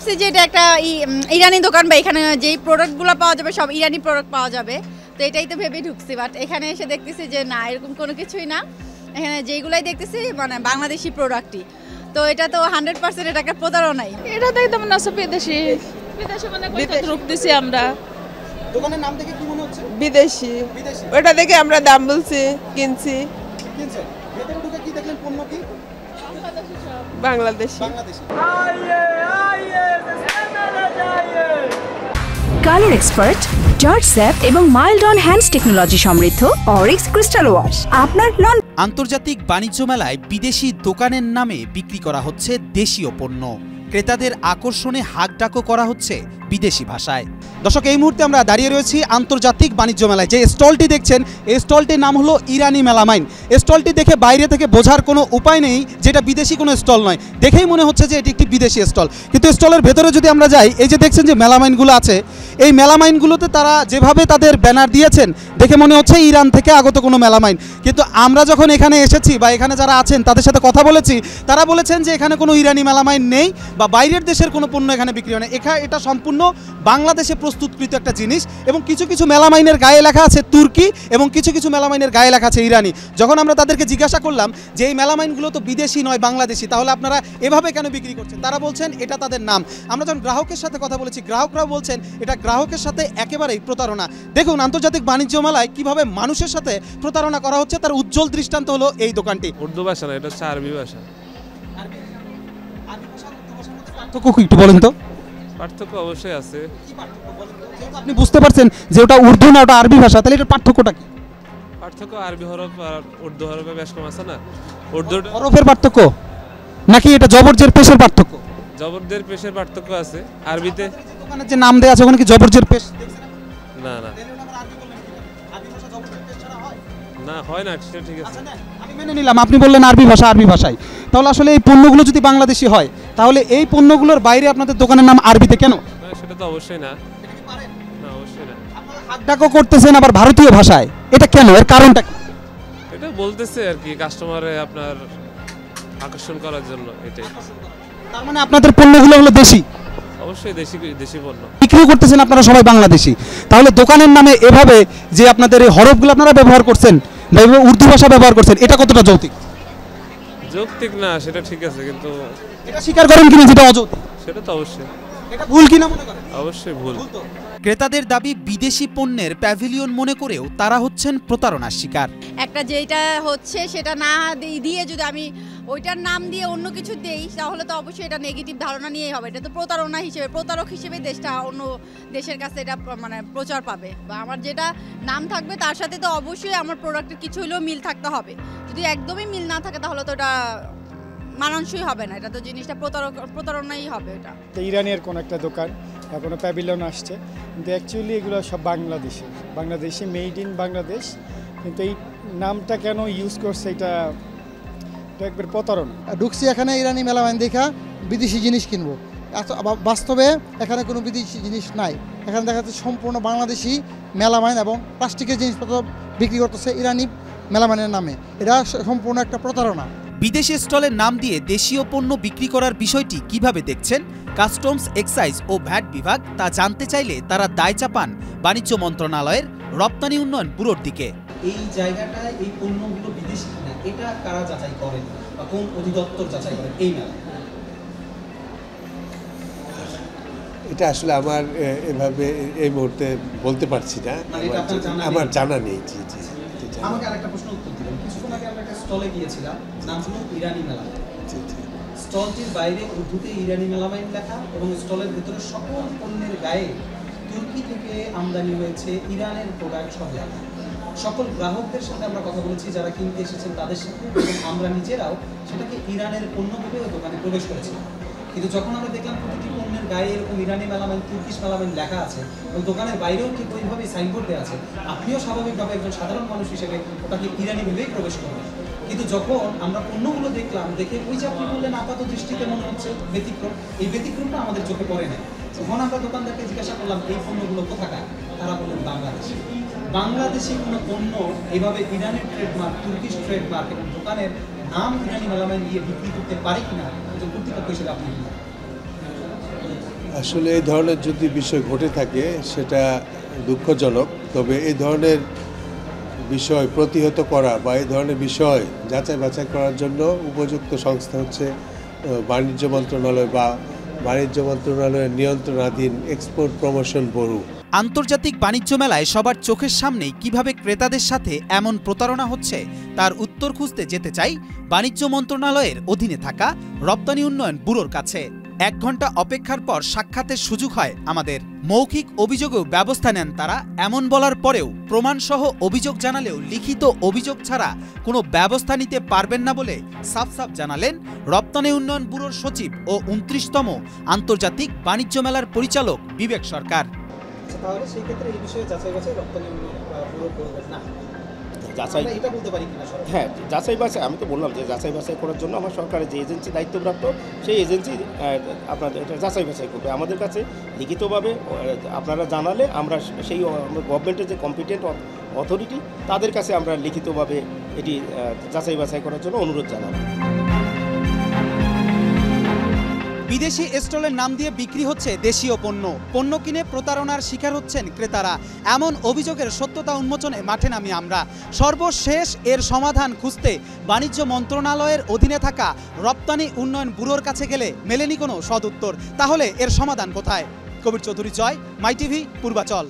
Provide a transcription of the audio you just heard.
ভাবছি যে এটা একটা ইরানি দোকান, বা এখানে যেই প্রোডাক্টগুলো পাওয়া যাবে সব ইরানি প্রোডাক্ট পাওয়া যাবে, তো এটাই তো ভেবেই ঢুকছি। বাট এখানে এসে দেখতেছি যে না, এরকম কোনো কিছুই না। এখানে যেইগুলাই দেখতেছি মানে বাংলাদেশি প্রোডাক্টই, তো এটা তো 100% এটা একটা প্রতারণাই। এটা তো একদম না, সব বিদেশি মানে কত ঢুকতেছি আমরা। দোকানের নাম দেখে কি মনে হচ্ছে? বিদেশি। ওটা দেখে আমরা দাম বলছি, কিনছি। কিনছেন? ভেতরে ঢুকে কি দেখলেন? পণ্য কি? Bangladeshi. Colour expert, George sap এবং মাইল্ড অন হ্যান্ডস টেকনোলজি সমৃদ্ধ অরিক্স ক্রিস্টাল ওয়াশ আপনার নন। আন্তর্জাতিক বাণিজ্য মেলায় বিদেশি দোকানের নামে বিক্রি করা হচ্ছে দেশীয় পণ্য, ক্রেতাদের আকর্ষণে হাঁকডাকও করা হচ্ছে বিদেশি ভাষায়। দর্শক, এই মুহূর্তে আমরা দাঁড়িয়ে রয়েছি আন্তর্জাতিক বাণিজ্য মেলায়। যে স্টলটি দেখছেন, এই স্টলটির নাম হলো ইরানি মেলামাইন। স্টলটি দেখে বাইরে থেকে বোঝার কোনো উপায় নেই যেটা বিদেশি কোনো স্টল নয়, দেখেই মনে হচ্ছে যে এটি একটি বিদেশি স্টল। কিন্তু স্টলের ভেতরে যদি আমরা যাই, এই যে দেখছেন যে মেলামাইনগুলো আছে, এই মেলামাইনগুলোতে তারা যেভাবে তাদের ব্যানার দিয়েছেন দেখে মনে হচ্ছে ইরান থেকে আগত কোনো মেলামাইন। কিন্তু আমরা যখন এখানে এসেছি বা এখানে যারা আছেন তাদের সাথে কথা বলেছি, তারা বলেছেন যে এখানে কোনো ইরানি মেলামাইন নেই বা বাইরের দেশের কোনো পণ্য এখানে বিক্রি হয় না। এটা সম্পূর্ণ বাংলাদেশে প্রস্তুতকৃত একটা জিনিস। এবং কিছু কিছু মেলামাইনের গায়ে লেখা আছে তুর্কি এবং কিছু কিছু মেলামাইনের গায়ে লেখা আছে ইরানি। যখন আমরা তাদেরকে জিজ্ঞাসা করলাম যে এই মেলামাইনগুলো তো বিদেশি নয় বাংলাদেশি, তাহলে আপনারা এভাবে কেন বিক্রি করছেন, তারা বলছেন এটা তাদের নাম। আমরা যখন গ্রাহকের সাথে কথা বলেছি, গ্রাহকরাও বলছেন এটা গ্রাহকের সাথে একেবারেই প্রতারণা। দেখুন আন্তর্জাতিক বাণিজ্য মেলায় কিভাবে মানুষের সাথে প্রতারণা করা হচ্ছে, তার উজ্জ্বল দৃষ্টান্ত হলো এই দোকানটি। উর্দু ভাষা না, এটা হচ্ছে আরবি ভাষা। পার্থক্য একটু বলেন তো। পার্থক্য অবশ্যই আছে। আপনি বুঝতে পারছেন যে ওটা উর্দু না ওটা আরবি ভাষা, তাহলে এটার পার্থক্যটা কি? পার্থক্য আরবি হরফ আর উর্দু হরফে বেশ কম আছে না। উর্দু হরফের পার্থক্য নাকি এটা জবরজের পেশের পার্থক্য? জবরদের পেশের পার্থক্য আছে। আরবিতে দোকানের যে নাম দেয়া আছে ওখানে কি জবরজের পেশ? না না না, হয় না, সেটা ঠিক আছে। আমি মেনে নিলাম আপনি বললেন আরবি ভাষায়, তাহলে আসলে এই পণ্যগুলো যদি বাংলাদেশি হয় তাহলে এই পণ্যগুলোর বাইরে আপনাদের দোকানের নাম আরবিতে কেন? সেটা তো অবশ্যই না, অবশ্যই না। হাঁকডাকও করতেছেন আবার ভারতীয় ভাষায়, এটা কেন, এর কারণটা কি? এটা বলতেছে আর কি কাস্টমারে আপনার আকর্ষণ করার জন্য, এটাই। তার মানে আপনাদের পণ্যগুলো হলো দেশি? অবশ্যই দেশি পণ্য। বিক্রি করতেছেন আপনারা সবাই বাংলাদেশি, তাহলে দোকানের নামে এভাবে যে আপনাদের এই হরফগুলো আপনারা ব্যবহার করছেন বা উর্দু ভাষা ব্যবহার করছেন, এটা কতটা যৌক্তিক? যৌক্তিক না, সেটা ঠিক আছে, কিন্তু এটা স্বীকার করেন কিনা যেটা অযৌক্তিক? সেটা তো অবশ্যই, এটা ভুল কিনা মনে করেন? অবশ্যই ভুল। ক্রেতাদের দাবি বিদেশি পণ্যের প্যাভিলিয়ন মনে করেও তারা হচ্ছেন প্রতারণার শিকার। একটা যেটা হচ্ছে সেটা না দিয়ে যদি আমি ওইটার নাম দিয়ে অন্য কিছু দেই, তাহলে তো অবশ্যই এটা নেগেটিভ ধারণা নিয়েই হবে। এটা তো প্রতারণা হিসেবে, প্রতারক হিসেবে দেশটা অন্য দেশের কাছে এটা মানে প্রচার পাবে, বা আমার যেটা নাম থাকবে তার সাথে তো অবশ্যই আমার প্রোডাক্টের কিছু হলেও মিল থাকতে হবে। যদি একদমই মিল না থাকে তাহলে তো এটা মানানসই হবে না, এটা তো জিনিসটা প্রতারণাই হবে। এটা ইরানের কোনো একটা দোকান বা কোনো প্যাভিলিয়ন আসছে, কিন্তু অ্যাকচুয়ালি এগুলো সব বাংলাদেশি মেড ইন বাংলাদেশ, কিন্তু এই নামটা কেন ইউজ করছে এটা একবার প্রতারণা। ঢুকছি এখানে ইরানি মেলামাইন দেখা বিদেশি জিনিস কিনবো, বাস্তবে এখানে কোনো বিদেশি জিনিস নাই। এখানে দেখা যাচ্ছে সম্পূর্ণ বাংলাদেশি মেলামাইন এবং প্লাস্টিকের জিনিসপত্র বিক্রি করতেছে ইরানি মেলামাইনের নামে। এটা সম্পূর্ণ একটা প্রতারণা। বিদেশি স্টলের নাম দিয়ে দেশীয় পণ্য বিক্রি করার বিষয়টি কিভাবে দেখছেন কাস্টমস, এক্সাইজ ও ভ্যাট বিভাগ, তা জানতে চাইলে তারা দায় চাপান বাণিজ্য মন্ত্রণালয়ের রপ্তানি উন্নয়ন ব্যুরোর দিকে। এই জায়গাটায় এই পণ্যগুলো বিদেশি কিনা এটা কারা যাচাই করেন বা কোন অধিদপ্তর যাচাই করেন এই মেলা? এটা আসলে আমার এভাবে এই মুহূর্তে বলতে পারছি না, আমার জানা নেই। জি জি। আমাকে আরেকটা প্রশ্ন উত্তর দিবেন। কিছুক্ষণ আগে আমরা একটা স্টলে গিয়েছিলাম, নাম হলো ইরানি মেলা। স্টলটির বাইরে উর্দুতে ইরানি মেলামাইন লেখা এবং স্টলের ভিতরে সকল পণ্যের গায়ে তুর্কি থেকে আমদানি হয়েছে ইরানের প্রোডাক্ট সব লেখা। সকল গ্রাহকদের সাথে আমরা কথা বলেছি যারা কিনতে এসেছেন তাদের সাথে, এবং আমরা নিজেরাও সেটাকে ইরানের পণ্য ভেবে ওই দোকানে প্রবেশ করেছিলাম। কিন্তু যখন আমরা দেখলাম প্রতিটি পণ্যের গায়ে এরকম ইরানি মেলামাইন, তুর্কিশ মেলামাইন লেখা আছে এবং দোকানের বাইরেও ঠিক ওইভাবেই সাইনবোর্ড দেওয়া আছে, আপনিও স্বাভাবিকভাবে একজন সাধারণ মানুষ হিসেবে ওটাকে ইরানি ভেবেই প্রবেশ করবেন। কিন্তু যখন আমরা পণ্যগুলো দেখলাম, দেখে ওই যে আপনি বললেন আপাত দৃষ্টিতে মনে হচ্ছে ব্যতিক্রম, এই ব্যতিক্রমটা আমাদের চোখে পড়ে না। যখন আমরা দোকানদারকে জিজ্ঞাসা করলাম এই পণ্যগুলো কোথাকার, তারা বললেন বাংলাদেশি। বাংলাদেশি কোনো পণ্য এভাবে ইরানের ট্রেডমার্ক, তুর্কিশ ট্রেডমার্ক এবং দোকানের নাম ইরানি মেলামাইন দিয়ে বিক্রি করতে পারে কিনা একজন কর্তৃপক্ষ হিসেবে আপনি আসলে এই ধরনের যদি বিষয় ঘটে থাকে সেটা দুঃখজনক, তবে এই ধরনের বিষয় প্রতিহত করা বা এই ধরনের বিষয় যাচাই বাছাই করার জন্য উপযুক্ত সংস্থা হচ্ছে বাণিজ্য মন্ত্রণালয় বা বাণিজ্য মন্ত্রণালয়ের নিয়ন্ত্রণাধীন এক্সপোর্ট প্রমোশন ব্যুরো। আন্তর্জাতিক বাণিজ্য মেলায় সবার চোখের সামনেই কিভাবে ক্রেতাদের সাথে এমন প্রতারণা হচ্ছে তার উত্তর খুঁজতে যেতে চাই বাণিজ্য মন্ত্রণালয়ের অধীনে থাকা রপ্তানি উন্নয়ন ব্যুরোর কাছে। 1 ঘন্টা অপেক্ষার পর সাক্ষাতের সুযোগ হয় আমাদের। মৌখিক অভিযোগেও ব্যবস্থা নেন তারা। এমন বলার পরেও প্রমাণসহ অভিযোগ জানালেও লিখিত অভিযোগ ছাড়া কোনো ব্যবস্থা নিতে পারবেন না বলে সাফ সাফ জানালেন রপ্তানি উন্নয়ন ব্যুরোর সচিব ও 29তম আন্তর্জাতিক বাণিজ্য মেলার পরিচালক বিবেক সরকার। তাহলে সেই ক্ষেত্রে এই বিষয়ে যাচাই বাছাই রপ্তানি উন্নয়ন ব্যুরো করবেন না, যাচাই এটা বলতে পারি কিনা? হ্যাঁ, যাচাই বাছাই আমি তো বললাম যে যাচাই বাছাই করার জন্য আমার সরকারের যে এজেন্সি দায়িত্বপ্রাপ্ত সেই এজেন্সি আপনার এটা যাচাই বাছাই করবে। আমাদের কাছে লিখিতভাবে আপনারা জানালে আমরা সেই গভর্নমেন্টের যে কম্পিটেন্ট অথরিটি তাদের কাছে আমরা লিখিতভাবে এটি যাচাই বাছাই করার জন্য অনুরোধ জানাবো। বিদেশি স্টলের নাম দিয়ে বিক্রি হচ্ছে দেশীয় পণ্য, পণ্য কিনে প্রতারণার শিকার হচ্ছেন ক্রেতারা। এমন অভিযোগের সত্যতা উন্মোচনে মাঠে নামি আমরা। সর্বশেষ এর সমাধান খুঁজতে বাণিজ্য মন্ত্রণালয়ের অধীনে থাকা রপ্তানি উন্নয়ন ব্যুরোর কাছে গেলে মেলেনি কোনো সদুত্তর। তাহলে এর সমাধান কোথায়? কবির চৌধুরী জয়, মাই টিভি, পূর্বাচল।